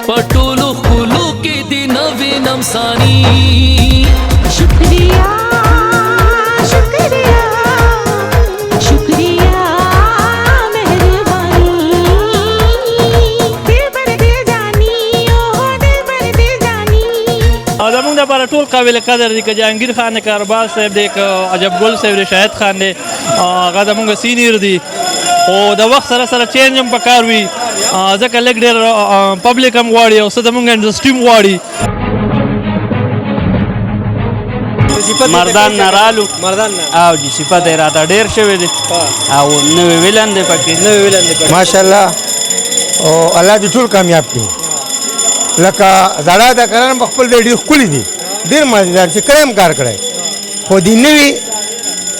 پټولو خلو کې دی نوینم ثانی شکریہ شکریہ شکریہ مہربانی دل بر دل جانی او دل بر دل جانی زمونږ دپاره ټول قابل قدر دي که جهانګیر خان کارباز صاحب دی که عجب ګل صاحب دی شاهد خان دی هغه زمونږ سینیر دي خو د وخت سره سره چینج هم پکار وي ځکه لږ ډېر پبلک هم غواړي او څه زمونږ انډسټري هم غواړي مردان نه رالو او جی صفت یې راته ډېر شوی دی او نوی ویلن دی پکې ماشاءالله او الله دې ټول کامیاب کړي لکه زړه د کرن په خپل ډېر ښکلي دي ډېر مزیدار چې کړی هم کار کړی خو دې نوي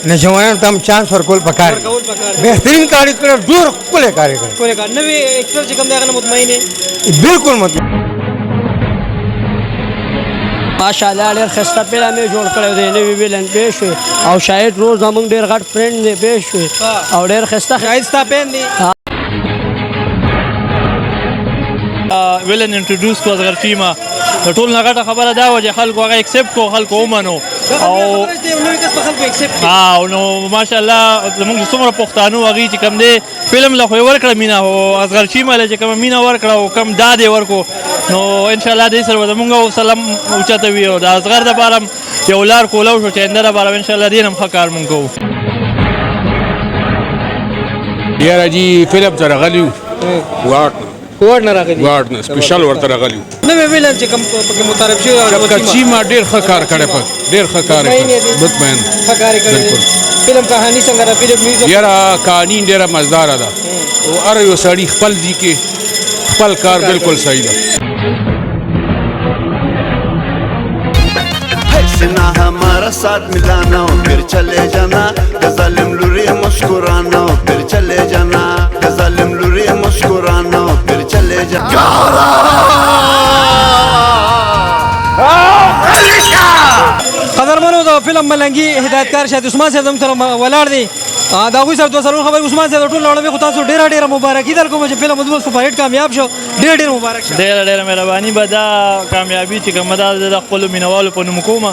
نوجوانانو ته هم چانس ورکول پکار دي بهترین کار یې کړی ډېر ښکلی کار یې کړی نوی ایکټر چې کوم دی هغه نه مطمئن یې بالکل مطمئن ماشاءالله ډېر ښایسته فلم یې جوړ کړی دی نوی ویلن پیش وي او شاهد روز زموږ ډېر غټ فرینډ دی پیش وي او ډېر ښایسته شاهد ستا پین دی ویلن انټروډیوس کړو اصغر چیما د ټول نه غټه خبره دا وه چې خلکو هغه اکسپټ کړو خلکو ومنو او نو ماشاءالله زموږ چې څومره پښتانه هغوی چې کوم دی فلم له خو یې ورکړه مینه خو اصغر چیما له چې کومه مینه ورکړه او کم داد یې ورکړو نو انشاءالله دې سره به زموږ سلام اوچته وي او د اصغر دپاره هم یو لار کولو شو چې آینده دپاره انشاءالله دې نه هم ښه کار مونږ کوو یاره جي فلم ته راغلي وو کوټ نه راغلی واټ نه سپیشل ورته راغلي وو نوی ویلن چې کوم پکې متعارف شوی چیما ډېر ښه کار کړی ډېر ښه کار یې کړی مطمئن ښه کار یې کړی فلم کہانی څنګه ده فلم میوزیک یاره کہانی ډېره مزداره ده او هر یو سړي خپل دي کې خپل کار بالکل صحیح ده سنا ہمارا ساتھ ملانا پھر چلے جانا ظالم لوری مسکرانا پھر چلے جانا ظالم لوری مسکرانا پھر چلے جانا قدرمنو د فلم ملنګي هدایتکار شاهد عثمان صاحب زموږ سره ولاړ دی د هغوی سره دوه څلور خبرې عثمان صاحب د ټول اړوي خو تاسو ډېره مبارکي درکوم چې فلم زموږ سوپر هټ کامیاب شو ډېر مبارک شه ډېره مهرباني به دا کامیابي چې کومه ده د خپلو مینهوالو په نوم کومه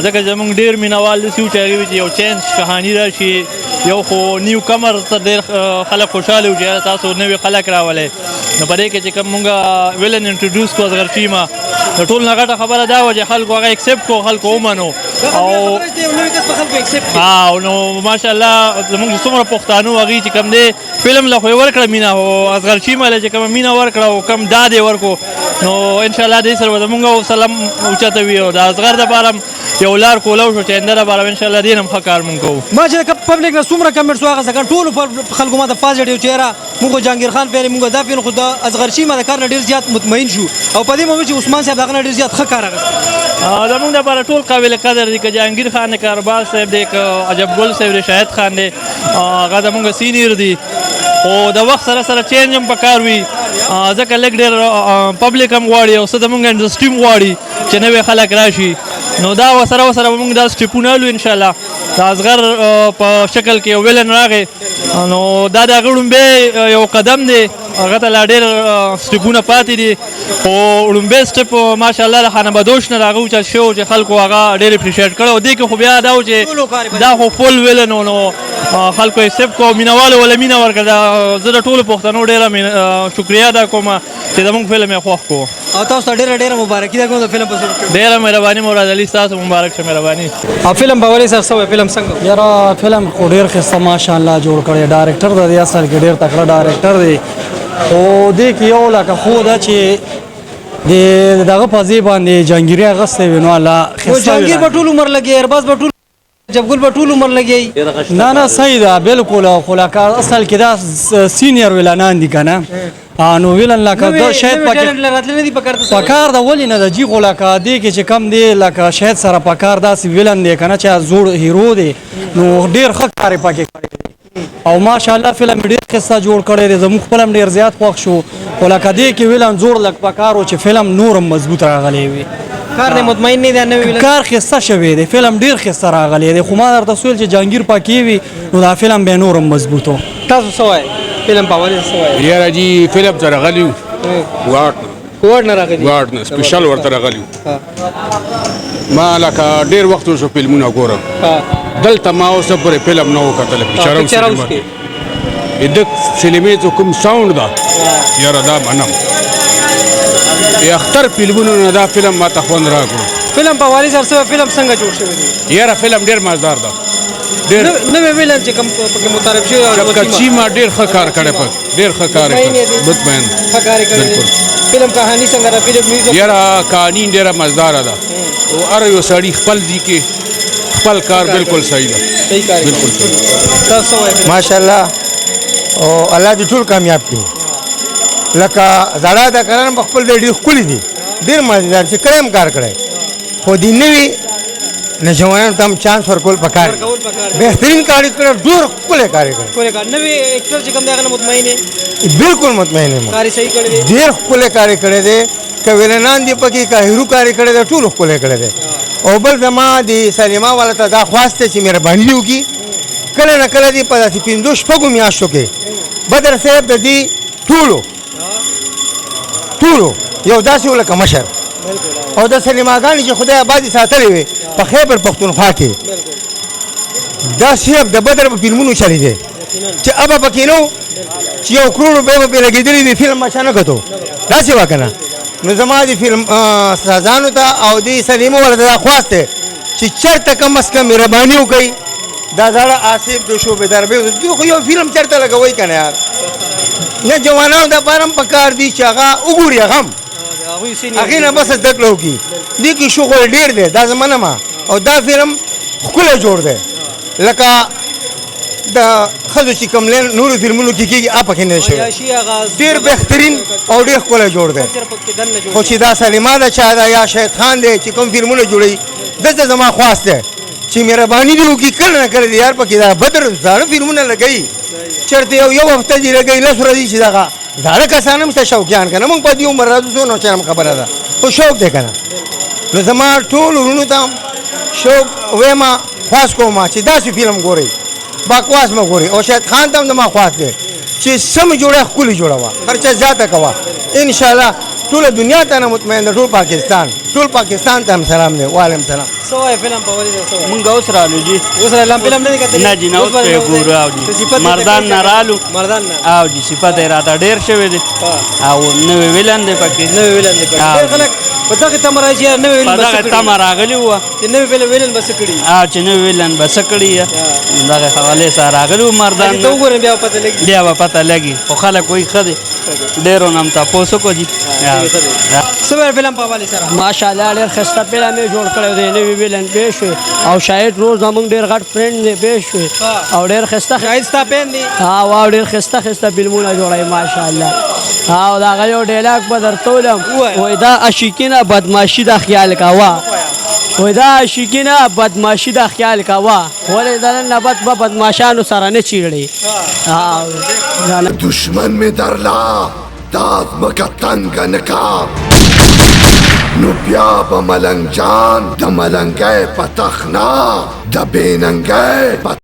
ځکه زموږ ډېر مینهوال داسې وو چې هغوی چې یو چینج کهاني راشي یو خو نیو کمر ته ډېر خلک خوشحاله وو چې تاسو نوي خلک راولئ نو په دې کې چې کوم مونږ ویلن انټروډیوس کړو اصغر چیما د ټول نه غټه خبره دا وه چې خلکو هغه اکسپټ کړو خلکو ومنو او نو ماشاءالله زموږ چې څومره پښتانه هغوی چې کوم دی فلم له خو یې ورکړه مینه خو اصغر چیما له چې کومه مینه ورکړه او کم داد یې ورکړو نو انشاءالله دې سره به زموږ سلام اوچته وي او د اصغر دپاره هم یو لار کولو شو چې آینده دپاره انشاءالله دې نه هم ښه کار مونږ کوو ما چې د پبلک نه څومره کمنټس واخیسته کنه ټولو خلکو ما ته پازیټیو چې یاره موږ خو جهانګیر خان پیرې موږ دا پیرو خو د اصغر چیما د کار نه ډېر زیات مطمئن شو او په دې مومنټ چې عثمان صاحب د هغه نه ډېر زیات ښه کار اخیستی زموږ دپاره ټول قابل قدر دي که جهانګیر خان کارباز صاحب دی که عجب ګل صاحب دی شاهد خان دی هغه زموږ سینیر دي خو د وخت سره سره چینج هم پکار وي ځکه لږ ډېر پبلک هم غواړي او څه زموږ انډسټري هم غواړي چې نوی خلک راشي نو دا سره به موږ دا سټیپونه الو انشاءالله د اصغر په شکل کې یو ویلن راغی نو دا د هغه ړومبی یو قدم دی هغه ته لا ډېر سټیپونه پاتې دي خو ړومبی سټیپ ماشاءالله د خانه بدوش نه د هغه اوچت شوی و چې خلکو هغه ډېر اپریشیټ کړی او دې کې خو بیا دا و چې دا خو فول ویلن و نو خلکو ایکسپټ کړو مینهوالو ولې مینه ورکړه زه د ټولو پښتنو ډېره شکریه ادا کوم چې زموږ فلم یې خوښ کړو او تاسو ته ډېره مبارکي درکوم د فلم په صورت کې ډېره مهرباني مراد علي ستاسو مبارک شه مهرباني او فلم به ولې سره سوی فلم څنګه یاره فلم خو ډېر ښایسته ماشاءالله جوړ کړی ډایرکټر د دې اصل کې ډېر تکړه ډایرکټر دی خو دې کې یو لکه خو دا چې د دغه په ځای باندې جهانګیري اغوستی وي نو الله جهانګیر به ټول عمر لګي ارباز به ټول جبګل به ټول عمر لګي نه صحیح ده بالکل خو لکه اصل کې دا سینیر ویلانان دي که نه نو ویلن لکه دا شاید پکار د ولې نه د جي خو لکه دې کې چې کم دی لکه شاید سره پکار داسې ویلن دی که نه چې زوړ هیرو دی نو ډېر ښه کار یې پکې کړی دی او ماشاءالله فلم ډېر ښایسته جوړ کړی دی زموږ خپل هم ډېر زیات خوښ شو خو لکه دې کې ویلن زوړ لږ پکار و چې فلم نور هم مضبوط راغلی وي کار دې مطمئن نه دی نوی کار ښایسته شوی دی فلم ډېر ښایسته راغلی دی خو ما درته ویل چې جهانګیر پکې وي نو دا فلم بیا نور هم مضبوط تاسو څه وایئ فلم په اول څه وایئ یاره جي فلم ته راغلي وو واټ کوړ نه راغلی واړ نه سپیشل ورته راغلی ما لکه ډېر وخت اوس فلمونه ګورم دلته ما اوسه پورې فلم نه و کتلی پکچر هاوس کې د سینمې چې کوم ساوند ده یاره دا منم د اختر فلمونو نه دا فلم ما ته خوند راکړو فلم په والي سره سره فلم څنګه جوړ شوی دی یاره فلم ډېر مزدار ده ډېر نوې ویلن چې کوم پکې متعارف شوی او کچی ما ډېر ښه کار کړی په ډېر ښه کار کړی مطمئن ښه کار کړی فلم کہانی څنګه ده فلم میوزیک یاره کہانی ډېره مزداره ده او هر یو سړي خپل دي کې خپل کار بالکل صحیح ده صحیح کار بالکل صحیح تاسو وایئ ماشاءالله او الله دې ټول کامیاب کړي لکه زړه د کرن په خپل ډېر ښکلي دي ډېر مزیدار چې کړی هم کار کړی خو دې نوي نوجوانانو ته هم چانس ورکول پکار بهترین کار یې کړی ډېر ښکلی کار یې کړی کوله کار نوې ایکټر چې کوم دی هغه نه مطمئن یې بالکل مطمئن یم کار یې صحیح کړی دی ډېر ښکلی کار یې کړی دی که ویلنان دي پکې که هیرو کار یې کړی دی ټول ښکلی کړی دی او بل زما د سلیما والا ته دا خواست دی چې مهرباني دې وکړي کله نه کله دې په داسې پنځو شپږو میاشتو کې بدر صاحب د دې ټولو یو داسې و لکه مشر او د سلیماګانې چې خدای آبادي ساتلې وې په خیبر پښتونخوا کې دا صرف د بدر په فلمونو چلی دی چې ابه پکې نو چې یو کروڑ روپۍ به پرې لګېدلي وي فلم ما چا نه کتو داسې وه که نه نو زما د فلم سازانو ته او د سلیمو والا ته دا خواست دی چې چېرته کم از کم مهرباني وکړئ دا زاړه آصف د شوبېدار به دوی خو یو فلم چېرته لګوئ که نه یار نه جوانانو دپاره هم پکار دي چې هغه وګوري هغه هم هغې نه بس زده کړه وکړي دې کې شغل ډېر دی دا زه منمه او دا فلم ښکلی جوړ دی لکه د ښځو چې کوم نورو فلمونو کې کېږي هغه پکې نه شوی ډېر بهترین او ډېر ښکلی جوړ دی خو چې دا سلیما ده چا ده یا شهید خان دی چې کوم فلمونه جوړوي دلته زما خواست دی چې مهرباني دې وکړي کله نه کله دې یار پکې دا بدر زاړه فلمونه لګوي چېرته یو هفته دې لګوي لس ورځې چې دغه زاړه کسان هم شته شوقیان که نه موږ په دې عمر راځو څو نو چرم خبره ده خو شوق دی که نه نو زما ټول وروڼو ته هم شوق ویمه خواست کوم چې داسې فلم ګورئ بکواس مه ګورئ او شهید خان ته هم زما خواست دی چې سم جوړه ښکلې جوړوه خرچه زیاته کوه انشاءالله ټوله دنیا ته نه مطمئن ده ټول پاکستان ته هم سلام دی وعلیکم سلام څه وایي فلم په والي سره مونږ اوس رالو جی اوس رالم فلم نه دی کتلی نه جی نه اوس پرې ګورو او جی مردان نه رالو مردان نه او جی صفت یې راته ډېر شوی دی او نوې ویلن دی پکې نوې ویلن دی پکې ډېر خلک په دغه تمه راځي یار نوې ویلن په بس دغه تمه راغلي وه چې نوې ویلن بس کړي او چې نوې ویلن به څه کړي دغه حوالې سره راغلي وو مردان ته وګورم بیا پته لګي بیا به پته لګي خو خلک وایي ښه دی ډېرو نه هم تپوس وکړو جي څه وایي فلم په والي سره ماشاءالله ډېر ښایسته فلم یې جوړ کړی دی نوې ویلن پېښ شوی او شاهد روز زموږ ډېر غټ فرینډ دی پېښ شوی او ډېر ښایسته شاهد ستا پین دی او ډېر ښایسته فلمونه جوړوي ماشاءالله او د هغه یو ډایلاګ به درته ووایم وایي دا عشقینه بدماشي د خیال کوه وایي دا عشقینه بدماشي د خیال کوه ولې د نن نه بد به بدماشانو سره نه چیړي دشمن می درلا داد مکا تنگ نکاب نو بیا با ملنگ جان دا ملنگه پتخنا دا بیننگه